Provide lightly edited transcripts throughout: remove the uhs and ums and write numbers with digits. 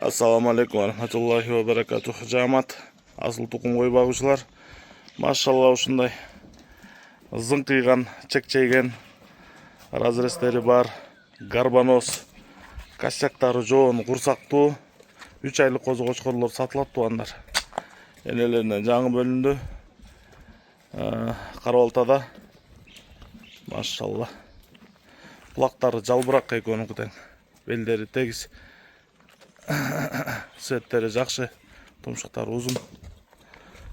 Assalamu alaikum wa rahmatullahi wa barakatuh. Жамат, асыл тұқым қой бағушылар. Машалла, ушындай зыңқиған, чек-чейген разрестері бар, гарбаноз, косяктары жоон, құрсақту, 3 айлық қозы қошқорлар сатылат туғандар. Енелерінен жаңы бөлінді. Қарабалтада. Машалла. Құлақтары жалбырақ екенін күтен. Белдері тегіз. Сеттері жақшы, тұмшықтары ұзын.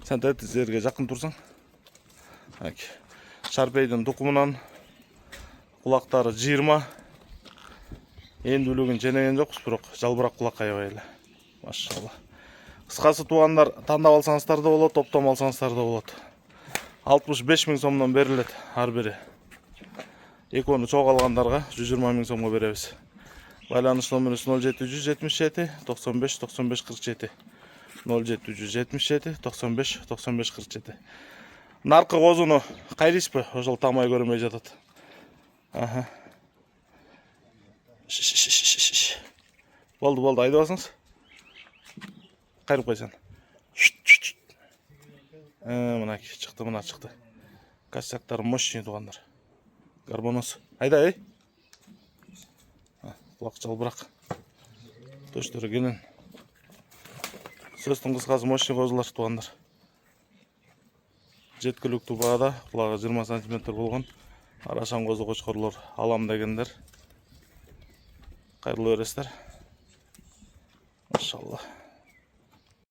Сен тәттізерге жақын тұрсың. Шарпейдің тұқымынан құлақтары 20. Енді үлігін женеген жоқпыз, бірақ жалбырақ құлақ қайбайлы. Машалла. Қысқасы туғандар таңдап алсаңыздар да болады, топтам алсаңыздар да болады. 65 000 сомнан беріледі ар бірі. Екені çoğ алғандарға 120 000 сомға береміз. Байланыш номерimiz 0777 95 95 47. 0777 95 95 47. Нарқы қозыны қайдайсыз ба? Ошол тамай көрмей жатат. Болды, айдап алсаңыз. Қайрып қойсан. Мына шықты, мына шықты. Косяктары мощный туғандар. Гарбаноз. Айда, Құлақ жалбырақ. Төштері келін. Сөздің қысқасы мощный қозылар туғандар. Жеткілікті бағада, құлағы 20 см болған. Арашан қозы қошқорлар алам дегендер. Қайырлы өрестер. Машалла.